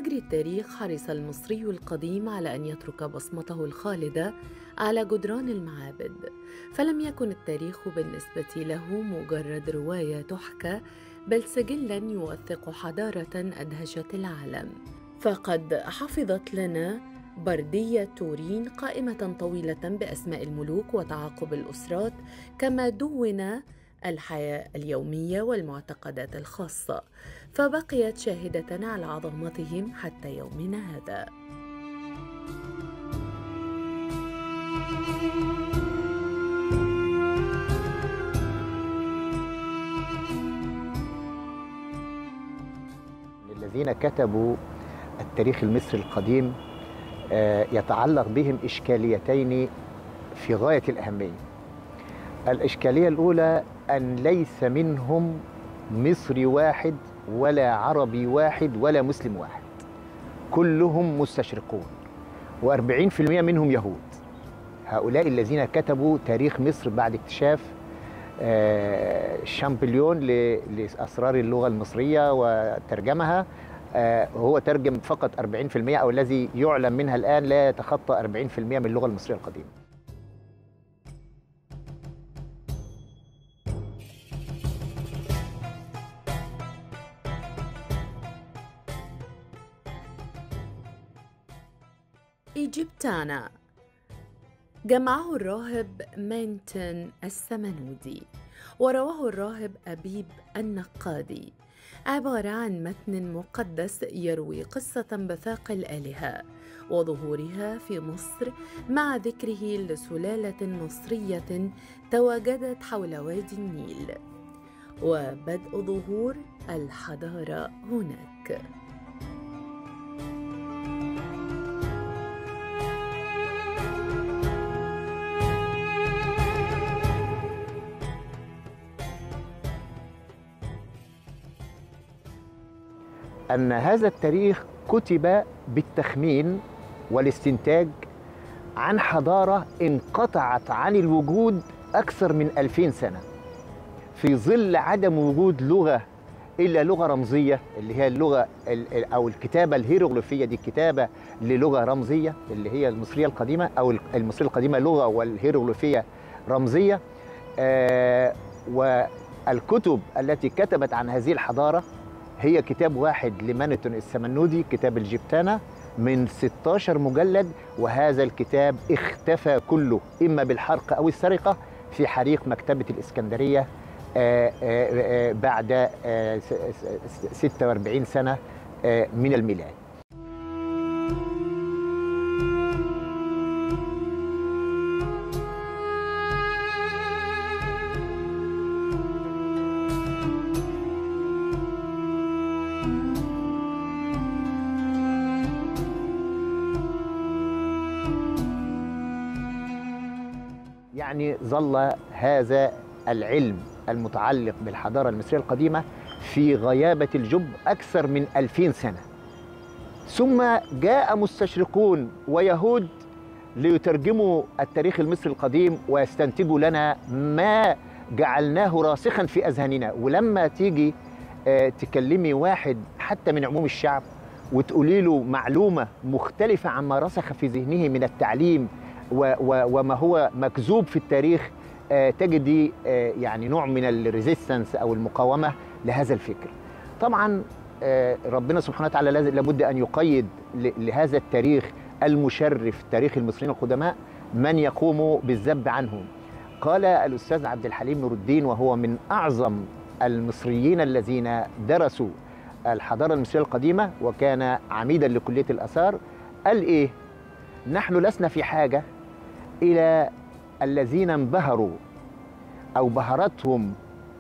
مجرى التاريخ حرص المصري القديم على أن يترك بصمته الخالدة على جدران المعابد، فلم يكن التاريخ بالنسبة له مجرد رواية تحكى، بل سجلاً يوثق حضارة أدهشت العالم. فقد حفظت لنا بردية تورين قائمة طويلة بأسماء الملوك وتعاقب الأسرات، كما دون الحياة اليومية والمعتقدات الخاصة، فبقيت شاهدة على عظمتهم حتى يومنا هذا. الذين كتبوا التاريخ المصري القديم يتعلق بهم إشكاليتين في غاية الأهمية. الإشكالية الأولى أن ليس منهم مصري واحد ولا عربي واحد ولا مسلم واحد، كلهم مستشرقون، و40% منهم يهود. هؤلاء الذين كتبوا تاريخ مصر بعد اكتشاف شامبليون لأسرار اللغة المصرية وترجمها، هو ترجم فقط 40%، أو الذي يعلم منها الآن لا يتخطى 40% من اللغة المصرية القديمة. إيجيبتانا جمعه الراهب مينتن السمنودي، ورواه الراهب أبيب النقادي، عبارة عن متن مقدس يروي قصة بثاق الآلهة وظهورها في مصر، مع ذكره لسلالة مصرية تواجدت حول وادي النيل وبدء ظهور الحضارة هناك. أن هذا التاريخ كتب بالتخمين والاستنتاج عن حضارة انقطعت عن الوجود أكثر من 2000 سنة، في ظل عدم وجود لغة إلا لغة رمزية، اللي هي اللغة أو الكتابة الهيروغليفية. دي كتابة للغة رمزية اللي هي المصرية القديمة، أو المصرية القديمة لغة والهيروغليفية رمزية. والكتب التي كتبت عن هذه الحضارة هي كتاب واحد لمانتون السمنودي، كتاب الجبتانة، من 16 مجلد، وهذا الكتاب اختفى كله إما بالحرق أو السرقة في حريق مكتبة الإسكندرية بعد 46 سنة من الميلاد. يعني ظل هذا العلم المتعلق بالحضارة المصرية القديمة في غيابة الجب أكثر من 2000 سنة، ثم جاء مستشرقون ويهود ليترجموا التاريخ المصري القديم ويستنتجوا لنا ما جعلناه راسخا في أذهاننا. ولما تيجي تكلمي واحد حتى من عموم الشعب وتقولي له معلومة مختلفة عما رسخ في ذهنه من التعليم وما هو مكذوب في التاريخ، تجدي يعني نوع من الريزيستنس أو المقاومة لهذا الفكر. طبعا ربنا سبحانه وتعالى لابد أن يقيد لهذا التاريخ المشرف، تاريخ المصريين القدماء، من يقوم بالذب عنهم. قال الأستاذ عبد الحليم نور الدين، وهو من أعظم المصريين الذين درسوا الحضارة المصرية القديمة وكان عميدا لكلية الآثار، قال إيه؟ نحن لسنا في حاجة إلى الذين انبهروا أو بهرتهم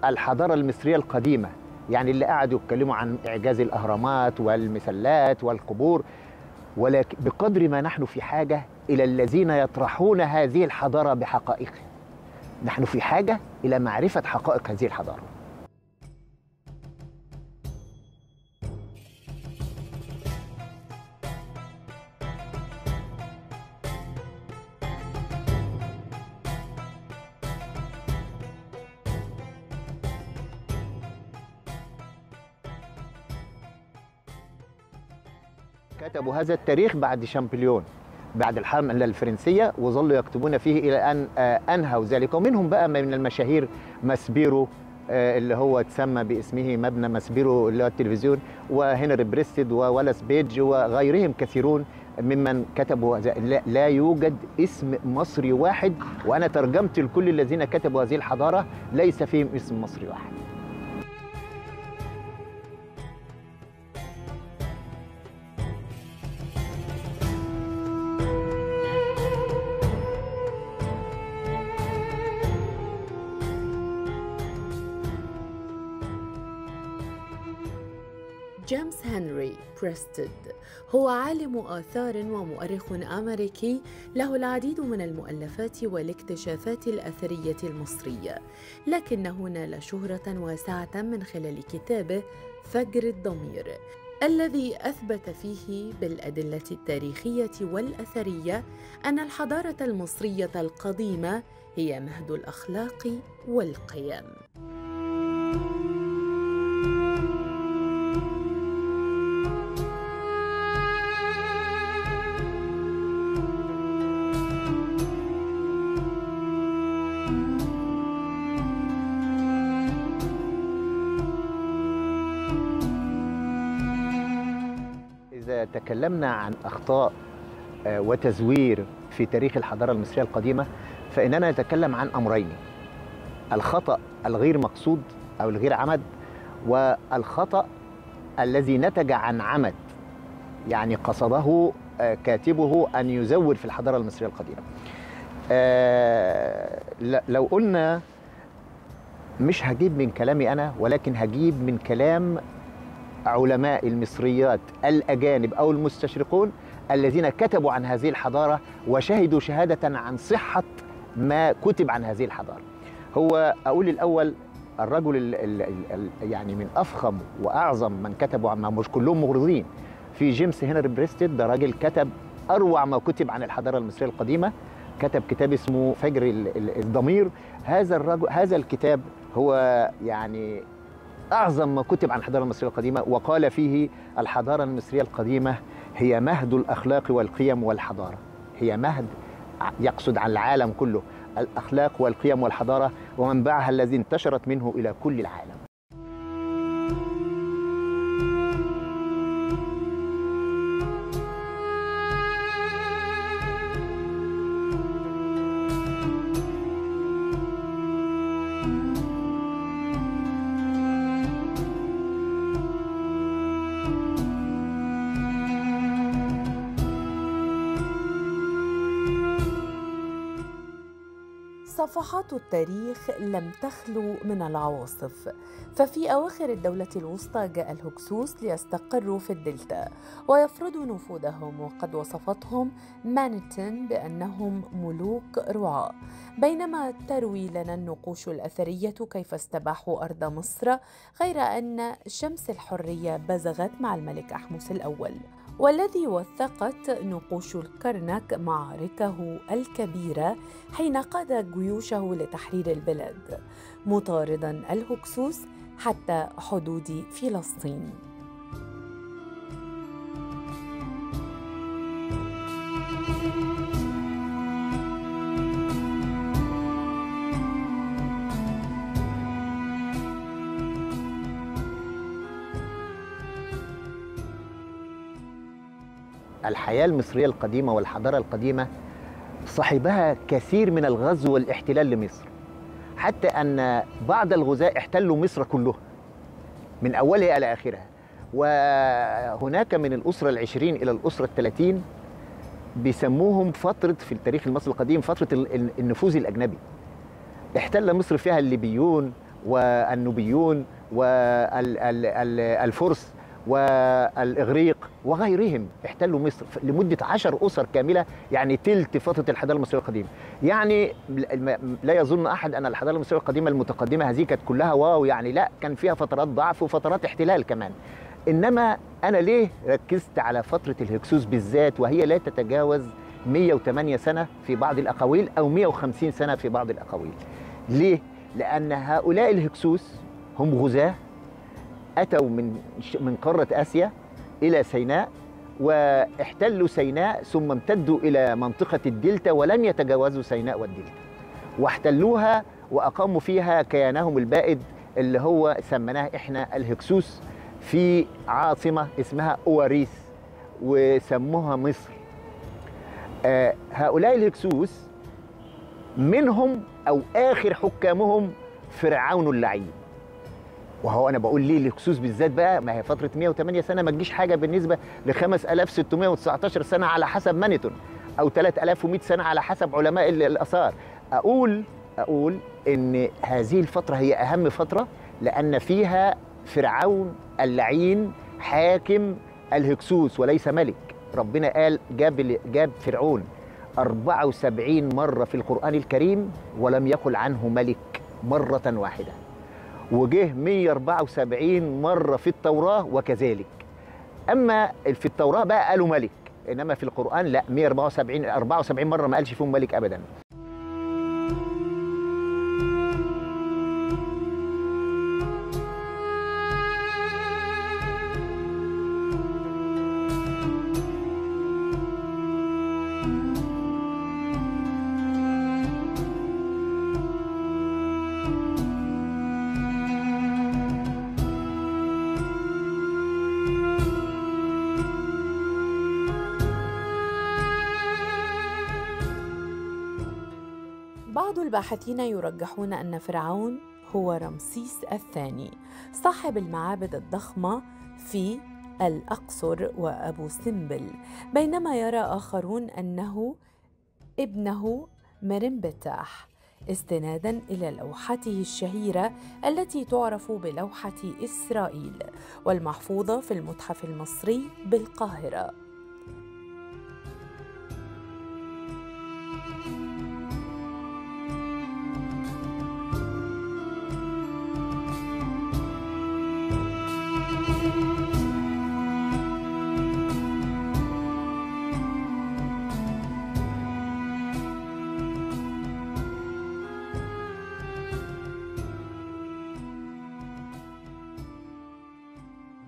الحضارة المصرية القديمة، يعني اللي قعدوا يتكلموا عن إعجاز الأهرامات والمسلات والقبور، ولكن بقدر ما نحن في حاجة إلى الذين يطرحون هذه الحضارة بحقائقها. نحن في حاجة إلى معرفة حقائق هذه الحضارة. كتبوا هذا التاريخ بعد شامبليون، بعد الحملة الفرنسية، وظلوا يكتبون فيه إلى أن أنهوا ذلك. ومنهم بقى من المشاهير ماسبيرو، اللي هو تسمى باسمه مبنى ماسبيرو اللي هو التلفزيون، وهنري بريستد وولاس بيج وغيرهم كثيرون ممن كتبوا. لا يوجد اسم مصري واحد، وأنا ترجمت لكل الذين كتبوا هذه الحضارة ليس فيهم اسم مصري واحد. جيمس هنري بريستد هو عالم آثار ومؤرخ أمريكي له العديد من المؤلفات والاكتشافات الأثرية المصرية، لكنه نال شهرة واسعة من خلال كتابه فجر الضمير، الذي أثبت فيه بالأدلة التاريخية والأثرية أن الحضارة المصرية القديمة هي مهد الأخلاق والقيم. إذا تكلمنا عن أخطاء وتزوير في تاريخ الحضارة المصرية القديمة، فإننا نتكلم عن أمرين: الخطأ الغير مقصود أو الغير عمد، والخطأ الذي نتج عن عمد، يعني قصده كاتبه أن يزور في الحضارة المصرية القديمة. لو قلنا، مش هجيب من كلامي أنا، ولكن هجيب من كلام علماء المصريات الأجانب أو المستشرقون الذين كتبوا عن هذه الحضارة وشهدوا شهادة عن صحة ما كتب عن هذه الحضارة. هو أقول الأول الرجل يعني من أفخم وأعظم من كتبوا عنها، مش كلهم مغرضين، في جيمس هنري بريستد. ده راجل كتب أروع ما كتب عن الحضارة المصرية القديمة، كتب كتاب اسمه فجر الضمير. هذا الكتاب هو يعني أعظم ما كتب عن الحضارة المصرية القديمة، وقال فيه: الحضارة المصرية القديمة هي مهد الأخلاق والقيم والحضارة. هي مهد، يقصد عن العالم كله، الأخلاق والقيم والحضارة ومنبعها الذي انتشرت منه إلى كل العالم. صفحات التاريخ لم تخلو من العواصف، ففي أواخر الدولة الوسطى جاء الهكسوس ليستقروا في الدلتا ويفرضوا نفوذهم، وقد وصفتهم مانيتن بأنهم ملوك رعاة، بينما تروي لنا النقوش الأثرية كيف استباحوا أرض مصر، غير أن شمس الحرية بزغت مع الملك أحمس الأول، والذي وثقت نقوش الكرنك معاركه الكبيرة حين قاد جيوشه لتحرير البلاد، مطاردا الهكسوس حتى حدود فلسطين. الحياة المصرية القديمة والحضارة القديمة صاحبها كثير من الغزو والاحتلال لمصر، حتى أن بعض الغزاة احتلوا مصر كلها من أولها إلى آخرها. وهناك من الأسرة العشرين إلى الأسرة الثلاثين بيسموهم فترة في التاريخ المصري القديم فترة النفوذ الأجنبي. احتل مصر فيها الليبيون والنوبيون والفرس والإغريق وغيرهم، احتلوا مصر لمدة 10 أسر كاملة، يعني تلت فترة الحضارة المصرية القديمة. يعني لا يظن أحد أن الحضارة المصرية القديمة المتقدمة هذه كانت كلها واو، يعني لا، كان فيها فترات ضعف وفترات احتلال كمان. إنما أنا ليه ركزت على فترة الهكسوس بالذات، وهي لا تتجاوز 108 سنة في بعض الأقاويل أو 150 سنة في بعض الأقاويل. ليه؟ لأن هؤلاء الهكسوس هم غزاة أتوا من قارة آسيا إلى سيناء، واحتلوا سيناء ثم امتدوا إلى منطقة الدلتا ولم يتجاوزوا سيناء والدلتا، واحتلوها وأقاموا فيها كيانهم البائد اللي هو سميناه إحنا الهكسوس في عاصمة اسمها أواريس وسموها مصر. هؤلاء الهكسوس منهم أو آخر حكامهم فرعون اللعين. وهو أنا بقول ليه الهكسوس بالذات بقى؟ ما هي فترة 108 سنة ما تجيش حاجة بالنسبة ل 5619 سنة على حسب مانيتون، أو 3100 سنة على حسب علماء الآثار. أقول إن هذه الفترة هي أهم فترة لأن فيها فرعون اللعين حاكم الهكسوس وليس ملك. ربنا قال جاب فرعون 74 مرة في القرآن الكريم ولم يقل عنه ملك مرة واحدة، وجه 174 مرة في التوراة وكذلك. أما في التوراة بقى قالوا ملك، إنما في القرآن لا، 174 مرة ما قالش فيهم ملك أبدا. بعض الباحثين يرجحون أن فرعون هو رمسيس الثاني صاحب المعابد الضخمة في الأقصر وأبو سمبل، بينما يرى آخرون أنه ابنه مرنبتاح، استناداً إلى لوحته الشهيرة التي تعرف بلوحة إسرائيل والمحفوظة في المتحف المصري بالقاهرة.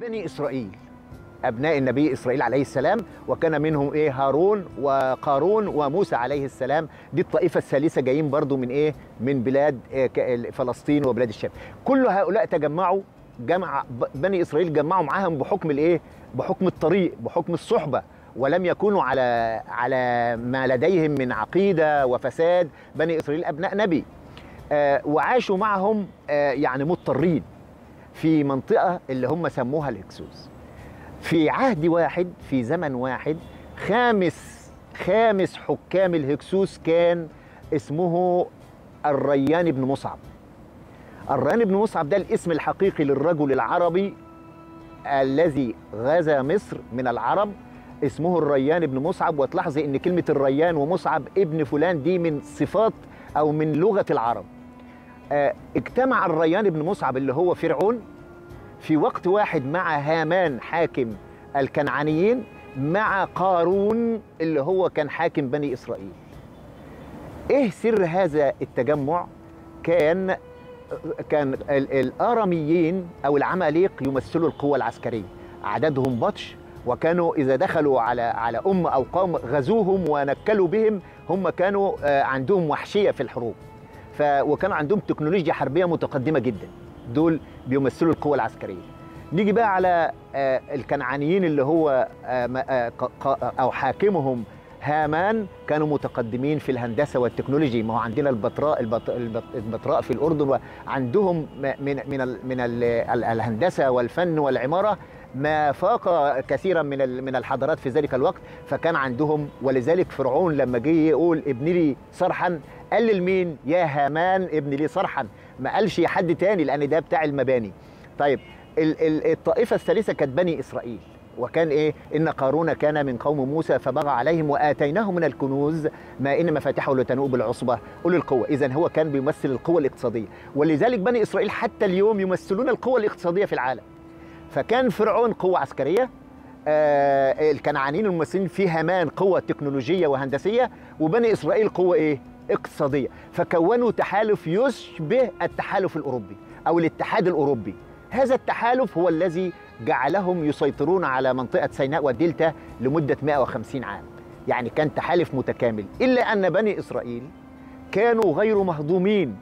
بني إسرائيل أبناء النبي إسرائيل عليه السلام، وكان منهم هارون وقارون وموسى عليه السلام. دي الطائفة الثالثة جايين برضو من من بلاد فلسطين وبلاد الشام. كل هؤلاء تجمعوا، بني إسرائيل جمعوا معاهم بحكم بحكم الطريق، بحكم الصحبة، ولم يكونوا على ما لديهم من عقيدة وفساد. بني إسرائيل أبناء نبي، وعاشوا معهم يعني مضطرين في منطقة اللي هم سموها الهكسوس. في عهد واحد، في زمن واحد، خامس حكام الهكسوس كان اسمه الريان بن مصعب. الريان بن مصعب ده الاسم الحقيقي للرجل العربي الذي غزا مصر من العرب، اسمه الريان بن مصعب. وتلاحظي ان كلمة الريان ومصعب ابن فلان دي من صفات او من لغة العرب. اجتمع الريان بن مصعب اللي هو فرعون في وقت واحد مع هامان حاكم الكنعانيين، مع قارون اللي هو كان حاكم بني إسرائيل. ايه سر هذا التجمع؟ كان الآراميين أو العماليق يمثلوا القوة العسكرية، عددهم بطش، وكانوا إذا دخلوا على أمة أو قوم غزوهم ونكلوا بهم. هم كانوا عندهم وحشية في الحروب، وكانوا عندهم تكنولوجيا حربية متقدمة جدا. دول بيمثلوا القوة العسكرية. نيجي بقى على الكنعانيين اللي هو أو حاكمهم هامان، كانوا متقدمين في الهندسة والتكنولوجي. ما هو عندنا البتراء في الأردن، وعندهم من الهندسة والفن والعمارة ما فاق كثيرا من الحضارات في ذلك الوقت. فكان عندهم، ولذلك فرعون لما جه يقول ابن لي صرحا، قال لمين؟ يا هامان ابن لي صرحا، ما قالش يا حد تاني، لأن ده بتاع المباني. طيب الطائفة الثالثة كانت بني إسرائيل، وكان إن قارون كان من قوم موسى فبغى عليهم وآتيناه من الكنوز ما إن مفاتحه لتنوء بالعصبة أولي القوة. إذن هو كان بيمثل القوة الاقتصادية، ولذلك بني إسرائيل حتى اليوم يمثلون القوة الاقتصادية في العالم. فكان فرعون قوة عسكرية، الكنعانيين الممثلين في هامان قوة تكنولوجية وهندسية، وبني إسرائيل قوة اقتصادية. فكونوا تحالف يشبه التحالف الأوروبي أو الاتحاد الأوروبي. هذا التحالف هو الذي جعلهم يسيطرون على منطقة سيناء والدلتا لمدة 150 عام. يعني كان تحالف متكامل، إلا أن بني إسرائيل كانوا غير مهضومين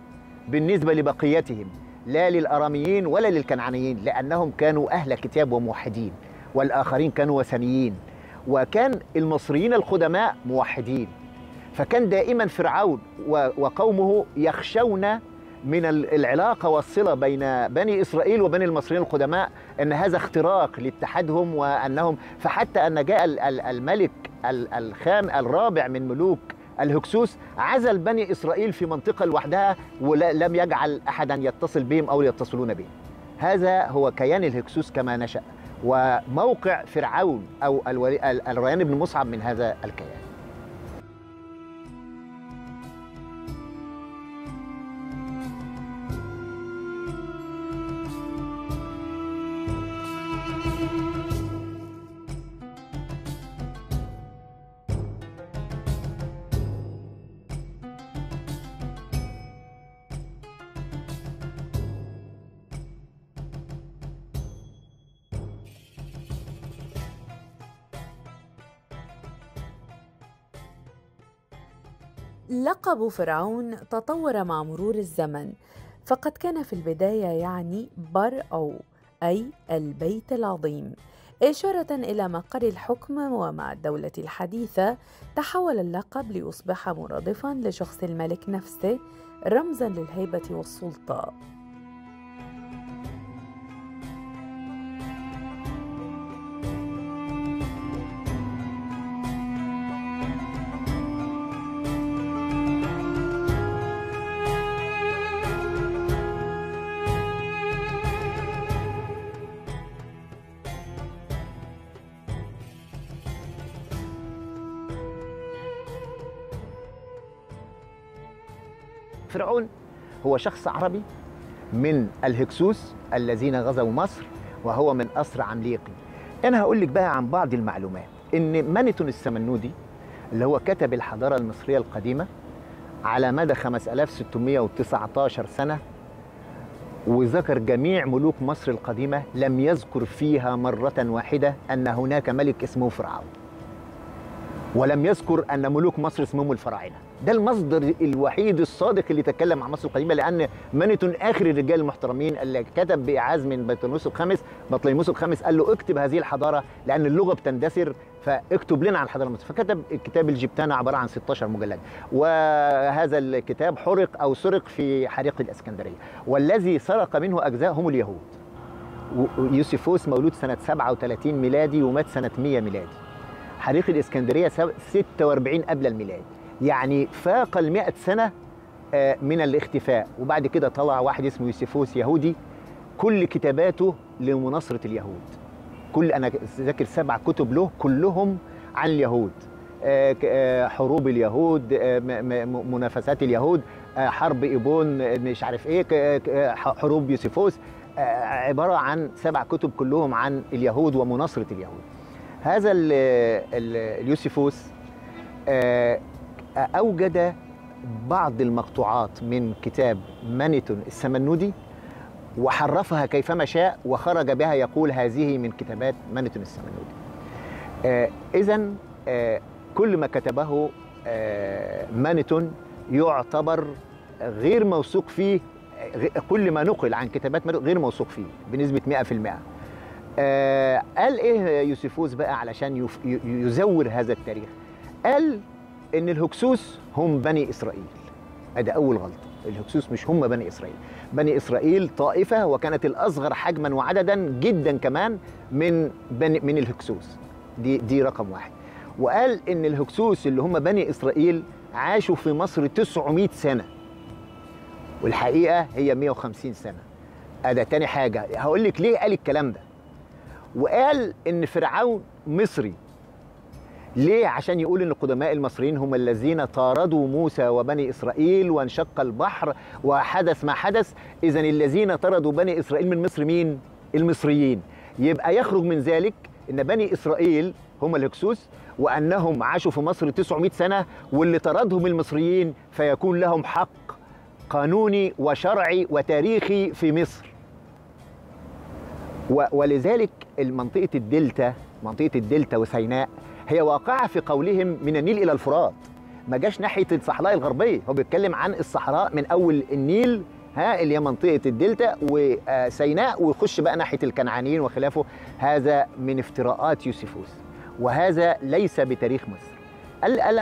بالنسبة لبقيتهم، لا للأراميين ولا للكنعانيين، لأنهم كانوا أهل كتاب وموحدين، والآخرين كانوا وثنيين، وكان المصريين القدماء موحدين. فكان دائما فرعون وقومه يخشون من العلاقة والصلة بين بني إسرائيل وبني المصريين القدماء، أن هذا اختراق لاتحادهم، وأنهم فحتى أن جاء الملك الرابع من ملوك الهكسوس عزل بني إسرائيل في منطقة لوحدها، ولم يجعل أحدا يتصل بهم أو يتصلون بهم. هذا هو كيان الهكسوس كما نشأ، وموقع فرعون أو الريان بن مصعب من هذا الكيان. لقب فرعون تطور مع مرور الزمن، فقد كان في البداية يعني بر-أو، أي البيت العظيم، إشارة إلى مقر الحكم. ومع الدولة الحديثة تحول اللقب ليصبح مرادفاً لشخص الملك نفسه، رمزاً للهيبة والسلطة. فرعون هو شخص عربي من الهكسوس الذين غزوا مصر، وهو من أسر عمليقي. أنا هقول لك بقى عن بعض المعلومات. إن مانيتون السمنودي اللي هو كتب الحضارة المصرية القديمة على مدى 5619 سنة، وذكر جميع ملوك مصر القديمة، لم يذكر فيها مرة واحدة أن هناك ملك اسمه فرعون، ولم يذكر أن ملوك مصر اسمهم الفراعنة. ده المصدر الوحيد الصادق اللي تكلم عن مصر القديمة، لأن مانيتون آخر الرجال المحترمين اللي كتب بإعاز من بطليموس الخامس قال له اكتب هذه الحضارة لأن اللغة بتندثر، فاكتب لنا عن الحضارة المصرية. فكتب كتاب الجبتانة عبارة عن 16 مجلد، وهذا الكتاب حرق أو سرق في حريق الإسكندرية، والذي سرق منه أجزاء هم اليهود. يوسيفوس مولود سنة 37 ميلادي ومات سنة 100 ميلادي. حريق الإسكندرية 46 قبل الميلاد، يعني فاق 100 سنة من الاختفاء. وبعد كده طلع واحد اسمه يوسيفوس يهودي، كل كتاباته لمناصرة اليهود. أنا ذاكر 7 كتب له كلهم عن اليهود، حروب اليهود، منافسات اليهود، حرب إيبون، مش عارف إيه، حروب يوسيفوس، عبارة عن 7 كتب كلهم عن اليهود ومناصرة اليهود. هذا اليوسيفوس أوجد بعض المقطوعات من كتاب مانيتون السمنودي وحرفها كيفما شاء، وخرج بها يقول هذه من كتابات مانيتون السمنودي. إذن كل ما كتبه مانيتون يعتبر غير موثوق فيه، كل ما نقل عن كتابات مانيتون غير موثوق فيه بنسبة 100%. قال إيه يوسيفوس بقى علشان يزور هذا التاريخ؟ قال إن الهكسوس هم بني إسرائيل. هذا أول غلطة، الهكسوس مش هم بني إسرائيل. بني إسرائيل طائفة، وكانت الأصغر حجما وعددا جدا كمان من الهكسوس. دي رقم واحد. وقال إن الهكسوس اللي هم بني إسرائيل عاشوا في مصر 900 سنة، والحقيقة هي 150 سنة. ده تاني حاجة هقول لك ليه قال الكلام ده. وقال إن فرعون مصري. ليه؟ عشان يقول إن قدماء المصريين هم الذين طاردوا موسى وبني إسرائيل وانشق البحر وحدث ما حدث. إذن الذين طردوا بني إسرائيل من مصر مين؟ المصريين. يبقى يخرج من ذلك إن بني إسرائيل هم الهكسوس، وأنهم عاشوا في مصر 900 سنة، واللي طردهم المصريين فيكون لهم حق قانوني وشرعي وتاريخي في مصر. ولذلك منطقة الدلتا، منطقة الدلتا وسيناء هي واقعة في قولهم من النيل إلى الفرات، ما جاش ناحية الصحراء الغربية، هو بيتكلم عن الصحراء من أول النيل اللي هي منطقة الدلتا وسيناء، ويخش بقى ناحية الكنعانيين وخلافه. هذا من افتراءات يوسيفوس، وهذا ليس بتاريخ مصر.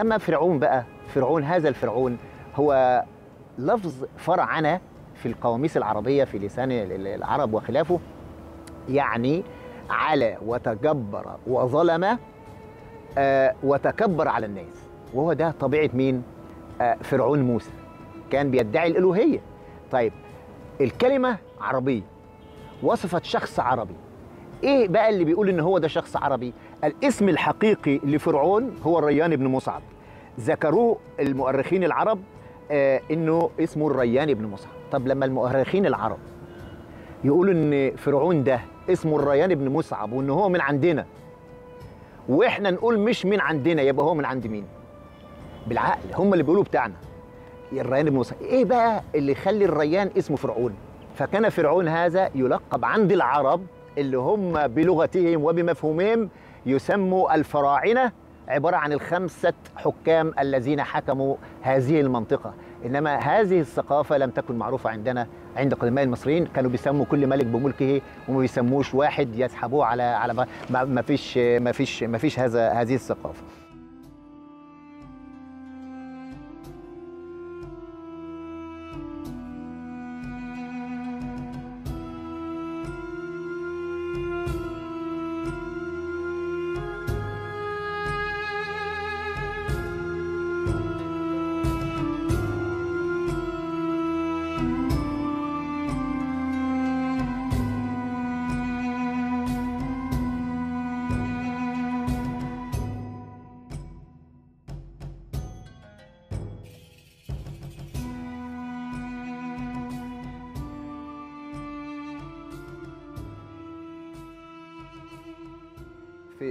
أما فرعون بقى، فرعون هذا الفرعون هو لفظ فرعنة في القواميس العربية في لسان العرب وخلافه، يعني على وتجبر وظلم وتكبر على الناس، وهو ده طبيعة مين؟ فرعون موسى، كان بيدعي الألوهية. طيب الكلمة عربية وصفت شخص عربي، ايه بقى اللي بيقول ان هو ده شخص عربي؟ الاسم الحقيقي لفرعون هو الريان بن مصعب، ذكروه المؤرخين العرب انه اسمه الريان بن مصعب. طب لما المؤرخين العرب يقولوا ان فرعون ده اسمه الريان بن مصعب وان هو من عندنا، واحنا نقول مش من عندنا، يبقى هو من عند مين؟ بالعقل هم اللي بيقولوا بتاعنا الريان بن مصعب. ايه بقى اللي يخلي الريان اسمه فرعون؟ فكان فرعون هذا يلقب عند العرب اللي هم بلغتهم وبمفهومهم يسموا الفراعنة، عبارة عن الخمسة حكام الذين حكموا هذه المنطقة. إنما هذه الثقافة لم تكن معروفة عندنا عند قدماء المصريين، كانوا بيسموا كل ملك بملكه وما بيسموش واحد يسحبوه على ما فيش هذه الثقافة.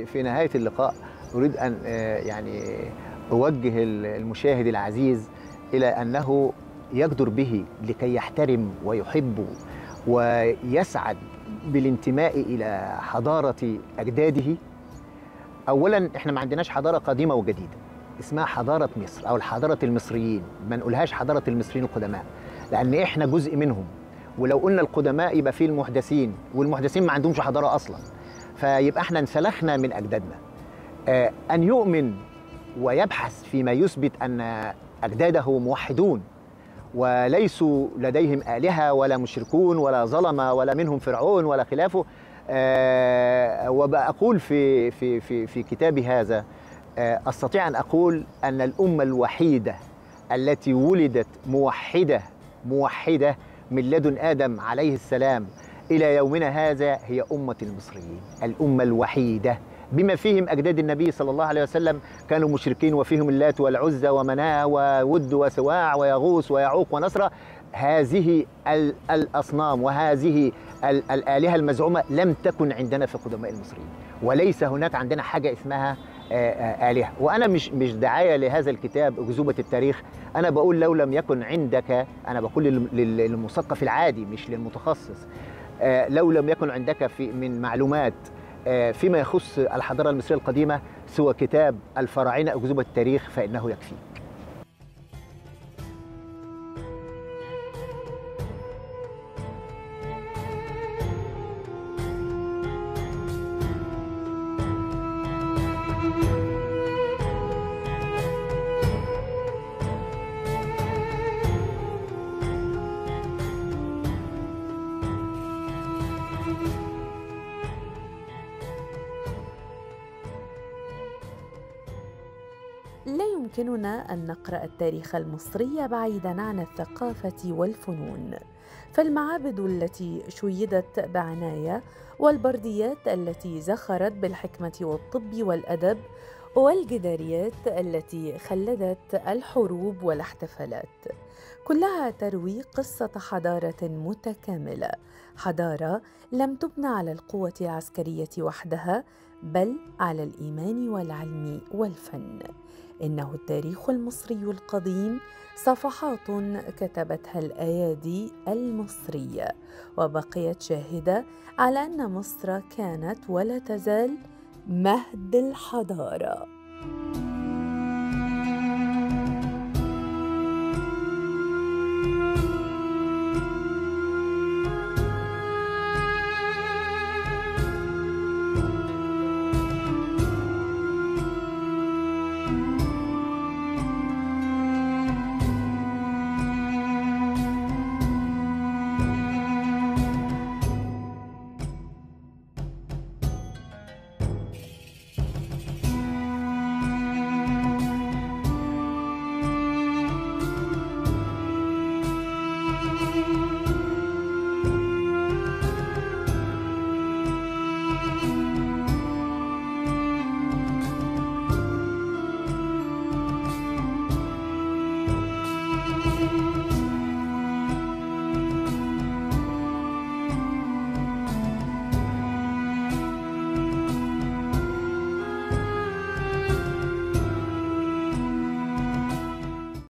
في نهاية اللقاء أريد أن يعني أوجه المشاهد العزيز إلى أنه يقدر به لكي يحترم ويحب ويسعد بالانتماء إلى حضارة أجداده. أولا إحنا ما عندناش حضارة قديمة وجديدة، اسمها حضارة مصر أو الحضارة المصريين، ما نقولهاش حضارة المصريين القدماء، لأن إحنا جزء منهم. ولو قلنا القدماء يبقى فيه المحدثين، والمحدثين ما عندهمش حضارة أصلا، فيبقى احنا انسلخنا من أجدادنا. أن يؤمن ويبحث فيما يثبت أن أجداده موحدون وليسوا لديهم آلهة ولا مشركون ولا ظلمة ولا منهم فرعون ولا خلافه. وبأقول في كتابي هذا أستطيع أن أقول أن الأمة الوحيدة التي ولدت موحدة من لدن آدم عليه السلام إلى يومنا هذا هي أمة المصريين، الأمة الوحيدة، بما فيهم أجداد النبي صلى الله عليه وسلم كانوا مشركين، وفيهم اللات والعزى ومناة وود وسواع ويغوث ويعوق ونصر. هذه الأصنام وهذه الآلهة المزعومة لم تكن عندنا في قدماء المصريين، وليس هناك عندنا حاجة اسمها آلهة. وأنا مش دعاية لهذا الكتاب أكذوبة التاريخ، أنا بقول لو لم يكن عندك، أنا بقول للمثقف العادي مش للمتخصص، لو لم يكن عندك من معلومات فيما يخص الحضارة المصرية القديمة سوى كتاب الفراعنة أكذوبة التاريخ فإنه يكفي. لا يمكننا أن نقرأ التاريخ المصري بعيداً عن الثقافة والفنون، فالمعابد التي شيدت بعناية والبرديات التي زخرت بالحكمة والطب والأدب والجداريات التي خلدت الحروب والاحتفالات، كلها تروي قصة حضارة متكاملة، حضارة لم تبنى على القوة العسكرية وحدها بل على الإيمان والعلم والفن. إنه التاريخ المصري القديم صفحات كتبتها الأيادي المصرية، وبقيت شاهدة على أن مصر كانت ولا تزال مهد الحضارة.